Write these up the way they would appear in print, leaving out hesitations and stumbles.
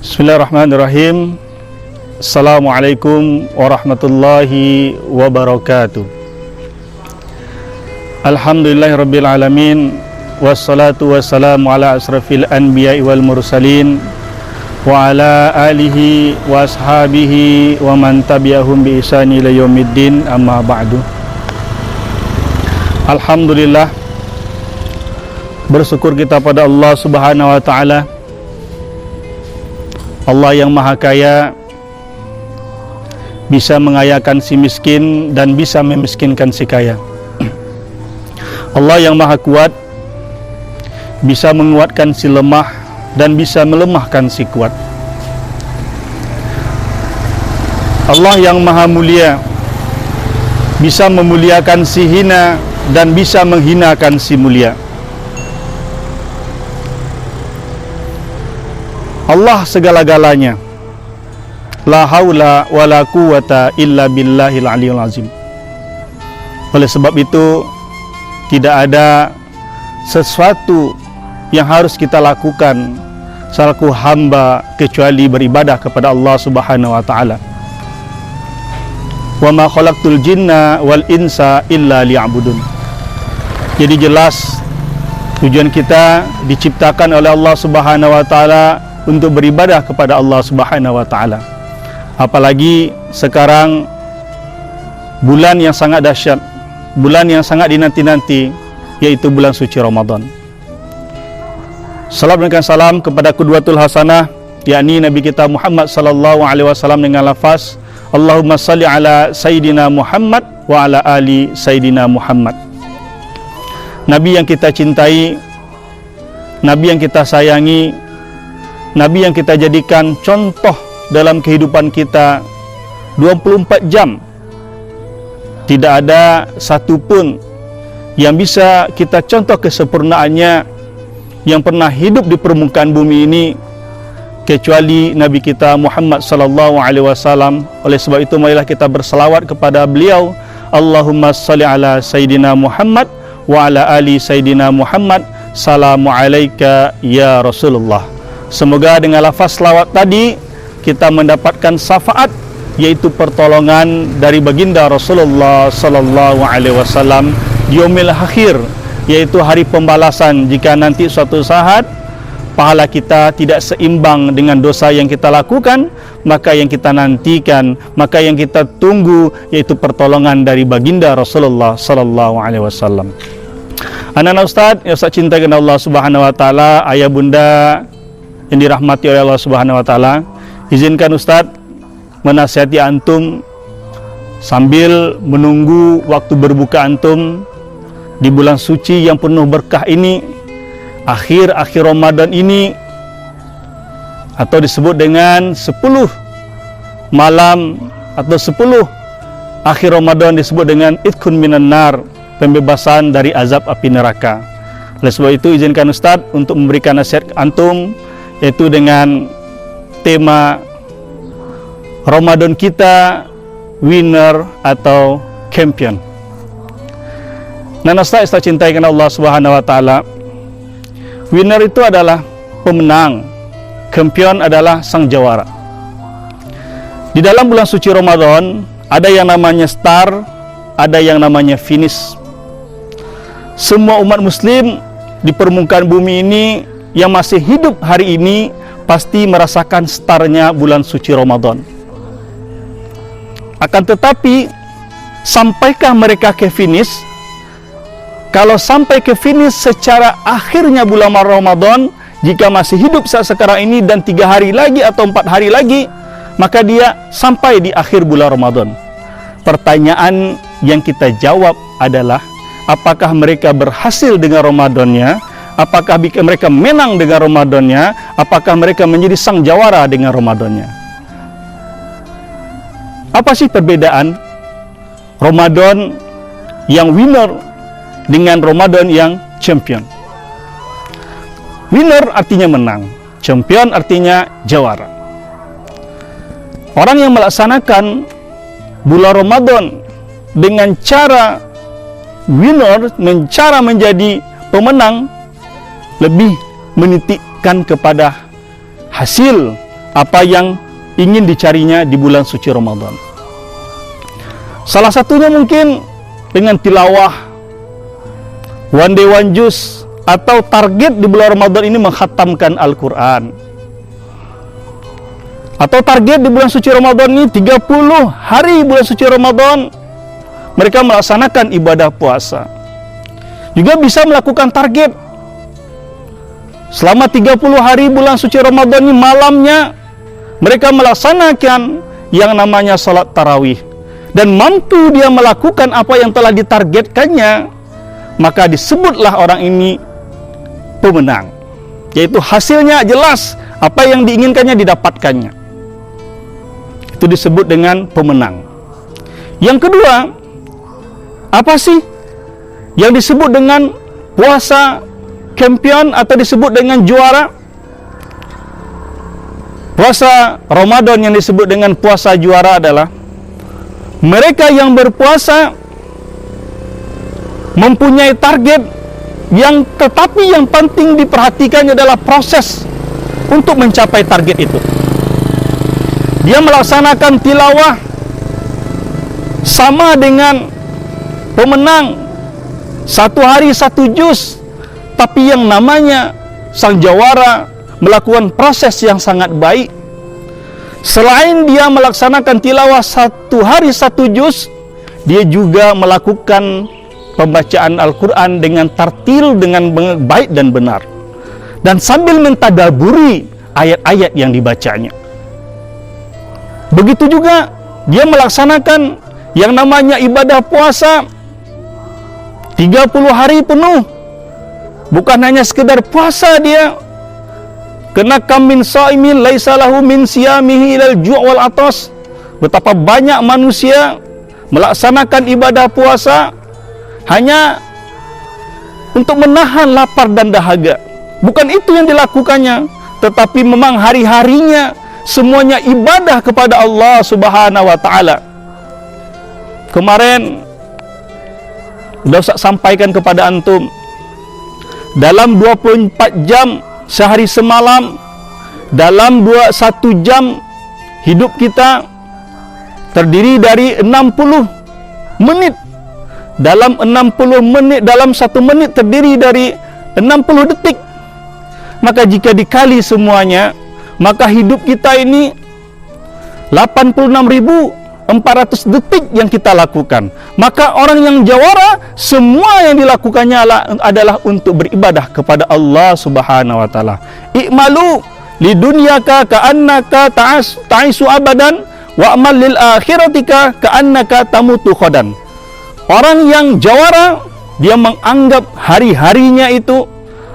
Bismillahirrahmanirrahim. Assalamualaikum warahmatullahi wabarakatuh. Alhamdulillahirabbil alamin, wassalatu wassalamu ala asrafil anbiya'i wal mursalin wa ala alihi wa ashabihi wa man tabi'ahum bi ihsani ila yaumiddin, amma ba'du. Alhamdulillah, bersyukur kita pada Allah Subhanahu wa taala, Allah yang maha kaya, bisa mengayakan si miskin dan bisa memiskinkan si kaya. Allah yang maha kuat, bisa menguatkan si lemah dan bisa melemahkan si kuat. Allah yang maha mulia, bisa memuliakan si hina dan bisa menghinakan si mulia. Allah segala-galanya, la haula wa la quwata illa billahil aliyul azim. Oleh sebab itu, tidak ada sesuatu yang harus kita lakukan selaku hamba kecuali beribadah kepada Allah Subhanahu wa taala. Wa ma khalaqtul jinna wal insa illa liya'budun. Jadi jelas tujuan kita diciptakan oleh Allah Subhanahu wa taala untuk beribadah kepada Allah Subhanahu wa taala. Apalagi sekarang bulan yang sangat dahsyat, bulan yang sangat dinanti-nanti, yaitu bulan suci Ramadan. Salam dan salam kepada qudwatul hasanah, yakni Nabi kita Muhammad sallallahu alaihi wasallam, dengan lafaz Allahumma salli ala Sayyidina Muhammad wa ala ali Sayyidina Muhammad. Nabi yang kita cintai, Nabi yang kita sayangi, Nabi yang kita jadikan contoh dalam kehidupan kita 24 jam. Tidak ada satu pun yang bisa kita contoh kesempurnaannya yang pernah hidup di permukaan bumi ini kecuali Nabi kita Muhammad sallallahu alaihi wasallam. Oleh sebab itu, marilah kita berselawat kepada beliau. Allahumma shalli ala Sayyidina Muhammad wa ala ali Sayyidina Muhammad. Salamu alaika ya Rasulullah. Semoga dengan lafaz selawat tadi kita mendapatkan syafaat, yaitu pertolongan dari baginda Rasulullah sallallahu alaihi wasallam di yaumil akhir, yaitu hari pembalasan. Jika nanti suatu saat pahala kita tidak seimbang dengan dosa yang kita lakukan, maka yang kita nantikan, maka yang kita tunggu, yaitu pertolongan dari baginda Rasulullah sallallahu alaihi wasallam. Anak-anak Ustaz yang saya cintai kepada Allah Subhanahu wa taala, ayah bunda yang dirahmati oleh Allah Subhanahu wa taala, izinkan Ustaz menasihati antum sambil menunggu waktu berbuka antum di bulan suci yang penuh berkah ini, akhir Ramadan ini, atau disebut dengan 10 malam atau 10 akhir Ramadan, disebut dengan itqun minan nar, pembebasan dari azab api neraka. Oleh sebab itu, izinkan Ustaz untuk memberikan nasihat antum, yaitu dengan tema Ramadan kita winner atau champion. Nah, Ustaz cintai karena Allah Subhanahu wa taala, winner itu adalah pemenang, champion adalah sang jawara. Di dalam bulan suci Ramadan ada yang namanya start, ada yang namanya finish. Semua umat muslim di permukaan bumi ini yang masih hidup hari ini pasti merasakan startnya bulan suci Ramadan. Akan tetapi, sampaikah mereka ke finish? Kalau sampai ke finish secara akhirnya bulan Ramadan, jika masih hidup saat sekarang ini dan 3 hari lagi atau 4 hari lagi, maka dia sampai di akhir bulan Ramadan. Pertanyaan yang kita jawab adalah, apakah mereka berhasil dengan Ramadannya? Apakah mereka menang dengan Ramadannya? Apakah mereka menjadi sang jawara dengan Ramadannya? Apa sih perbedaan Ramadan yang winner dengan Ramadan yang champion? Winner artinya menang, champion artinya jawara. Orang yang melaksanakan bulan Ramadan dengan cara winner, dengan cara menjadi pemenang, lebih menitikkan kepada hasil apa yang ingin dicarinya di bulan suci Ramadan. Salah satunya mungkin dengan tilawah, one day one juz, atau target di bulan Ramadan ini menghatamkan Al-Quran. Atau target di bulan suci Ramadan ini 30 hari bulan suci Ramadan mereka melaksanakan ibadah puasa. Juga bisa melakukan target selama 30 hari bulan suci Ramadan ini malamnya mereka melaksanakan yang namanya salat tarawih. Dan mampu dia melakukan apa yang telah ditargetkannya, maka disebutlah orang ini pemenang. Yaitu hasilnya jelas, apa yang diinginkannya didapatkannya. Itu disebut dengan pemenang. Yang kedua, apa sih yang disebut dengan puasa champion atau disebut dengan juara? Puasa Ramadan yang disebut dengan puasa juara adalah mereka yang berpuasa mempunyai target yang tetapi yang penting diperhatikan adalah proses untuk mencapai target itu. Dia melaksanakan tilawah sama dengan pemenang, 1 hari 1 juz, tapi yang namanya sang jawara melakukan proses yang sangat baik. Selain dia melaksanakan tilawah 1 hari 1 juz, dia juga melakukan pembacaan Al-Quran dengan tartil, dengan baik dan benar, dan sambil mentadaburi ayat-ayat yang dibacanya. Begitu juga dia melaksanakan yang namanya ibadah puasa 30 hari penuh. Bukan hanya sekedar puasa dia, karena kam min shaimin laisa lahu min siyamihi ilal ju' wal atas. Betapa banyak manusia melaksanakan ibadah puasa hanya untuk menahan lapar dan dahaga. Bukan itu yang dilakukannya, tetapi memang hari-harinya semuanya ibadah kepada Allah Subhanahu wa taala. Kemarin sudah Ustaz sampaikan kepada antum, dalam 24 jam sehari semalam, dalam 1 jam hidup kita terdiri dari 60 menit. Dalam 60 menit, dalam 1 menit terdiri dari 60 detik. Maka jika dikali semuanya, maka hidup kita ini 86.400 detik yang kita lakukan. Maka orang yang jawara, semua yang dilakukannya adalah untuk beribadah kepada Allah Subhanahu wa taala. I'malu lidunyaka ka'annaka ta'isu abadan wa amal lil akhiratika ka'annaka tamutu khodan. Orang yang jawara, dia menganggap hari-harinya itu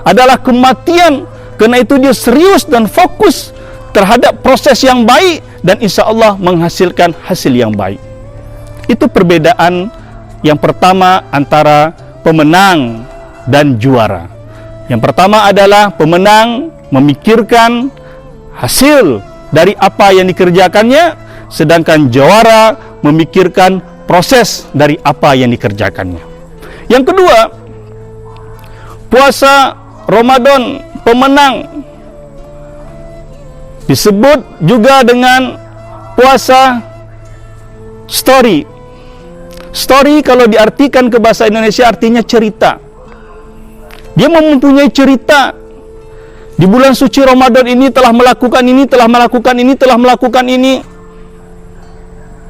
adalah kematian. Karena itu dia serius dan fokus terhadap proses yang baik, dan insya Allah menghasilkan hasil yang baik. Itu perbedaan yang pertama antara pemenang dan juara. Yang pertama adalah pemenang memikirkan hasil dari apa yang dikerjakannya, sedangkan juara memikirkan proses dari apa yang dikerjakannya. Yang kedua, puasa Ramadan pemenang disebut juga dengan puasa story. Story kalau diartikan ke bahasa Indonesia artinya cerita. Dia mempunyai cerita. Di bulan suci Ramadan ini telah melakukan ini, telah melakukan ini, telah melakukan ini.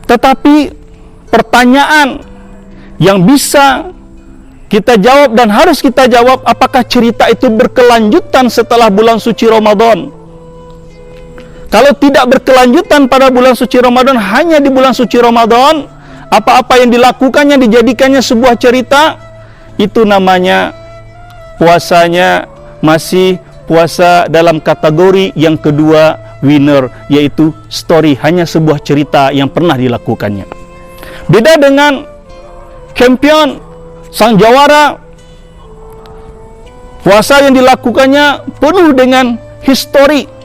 Tetapi pertanyaan yang bisa kita jawab dan harus kita jawab, apakah cerita itu berkelanjutan setelah bulan suci Ramadan? Kalau tidak berkelanjutan pada bulan suci Ramadan, hanya di bulan suci Ramadan, apa-apa yang dilakukannya dijadikannya sebuah cerita, itu namanya puasanya masih puasa dalam kategori yang kedua, winner, yaitu story, hanya sebuah cerita yang pernah dilakukannya. Beda dengan champion, sang jawara, puasa yang dilakukannya penuh dengan histori.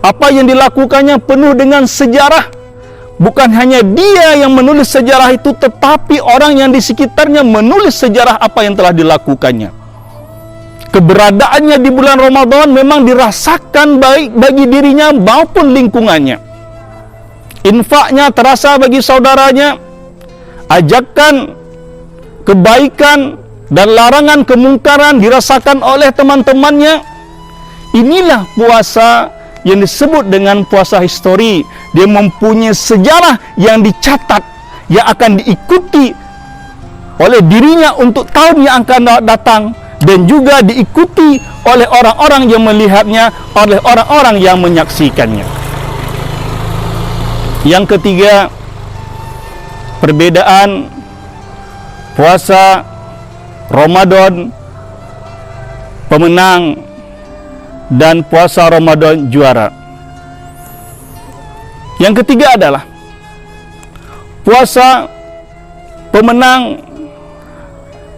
Apa yang dilakukannya penuh dengan sejarah. Bukan hanya dia yang menulis sejarah itu, tetapi orang yang di sekitarnya menulis sejarah apa yang telah dilakukannya. keberadaannya di bulan Ramadan memang dirasakan baik bagi dirinya maupun lingkungannya. Infaknya terasa bagi saudaranya, ajakan kebaikan dan larangan kemungkaran dirasakan oleh teman-temannya. Inilah puasa yang disebut dengan puasa histori. Dia mempunyai sejarah yang dicatat, yang akan diikuti oleh dirinya untuk tahun yang akan datang, dan juga diikuti oleh orang-orang yang melihatnya, oleh orang-orang yang menyaksikannya. Yang ketiga, perbedaan puasa Ramadan pemenang dan puasa Ramadan juara. Yang ketiga adalah puasa pemenang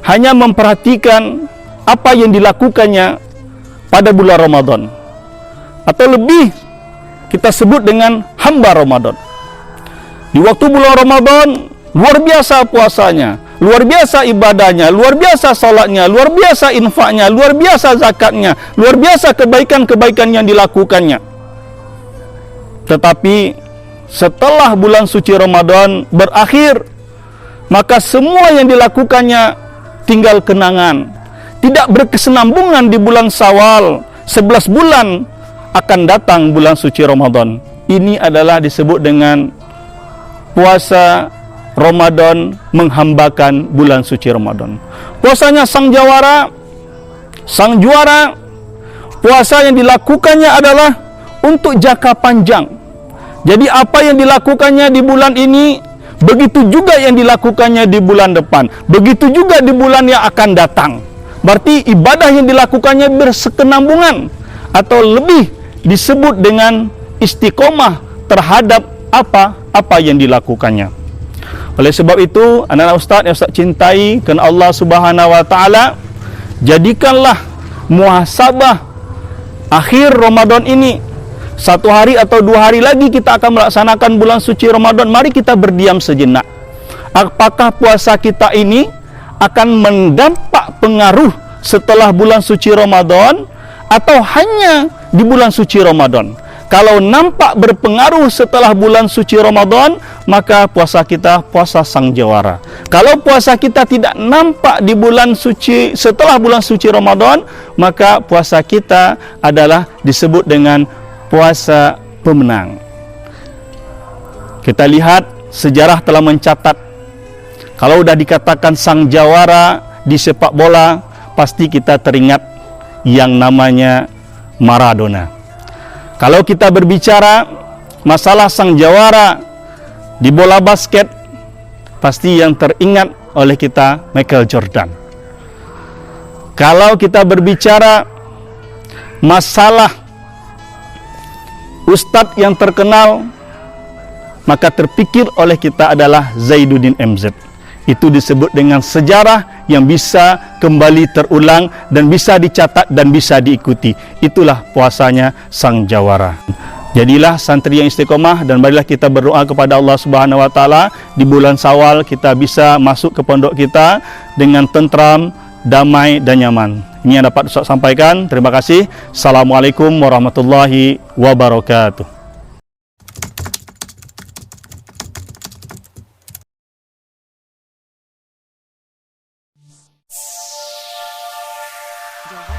hanya memperhatikan apa yang dilakukannya pada bulan Ramadan, atau lebih kita sebut dengan hamba Ramadan. Di waktu bulan Ramadan luar biasa puasanya, luar biasa ibadahnya, luar biasa salatnya, luar biasa infaknya, luar biasa zakatnya, luar biasa kebaikan-kebaikan yang dilakukannya. Tetapi setelah bulan suci Ramadan berakhir, maka semua yang dilakukannya tinggal kenangan. Tidak berkesinambungan di bulan Syawal. 11 bulan akan datang bulan suci Ramadan. Ini adalah disebut dengan puasa Ramadan menghambakan bulan suci Ramadan. Puasanya sang jawara, sang juara. Puasa yang dilakukannya adalah untuk jangka panjang. Jadi apa yang dilakukannya di bulan ini, begitu juga yang dilakukannya di bulan depan, begitu juga di bulan yang akan datang. Berarti ibadah yang dilakukannya bersekenambungan, atau lebih disebut dengan istiqomah terhadap apa yang dilakukannya. Oleh sebab itu, anak-anak ustaz yang ustaz cintai kerana Allah Subhanahu wa taala, jadikanlah muhasabah akhir Ramadan ini. 1 hari atau 2 hari lagi kita akan melaksanakan bulan suci Ramadan. Mari kita berdiam sejenak. Apakah puasa kita ini akan mendampak pengaruh setelah bulan suci Ramadan, atau hanya di bulan suci Ramadan? Kalau nampak berpengaruh setelah bulan suci Ramadan, maka puasa kita puasa sang jawara. Kalau puasa kita tidak nampak di bulan suci setelah bulan suci Ramadan, maka puasa kita adalah disebut dengan puasa pemenang. Kita lihat sejarah telah mencatat, kalau sudah dikatakan sang jawara di sepak bola, pasti kita teringat yang namanya Maradona. Kalau kita berbicara masalah sang jawara di bola basket, pasti yang teringat oleh kita Michael Jordan. Kalau kita berbicara masalah ustadz yang terkenal, maka terpikir oleh kita adalah Zainuddin MZ. Itu disebut dengan sejarah yang bisa kembali terulang dan bisa dicatat dan bisa diikuti. Itulah puasanya sang jawara. Jadilah santri yang istiqomah, dan marilah kita berdoa kepada Allah Subhanahu wa taala di bulan Syawal kita bisa masuk ke pondok kita dengan tentram, damai dan nyaman. Ini yang dapat Ustaz sampaikan. Terima kasih. Assalamualaikum warahmatullahi wabarakatuh. Jangan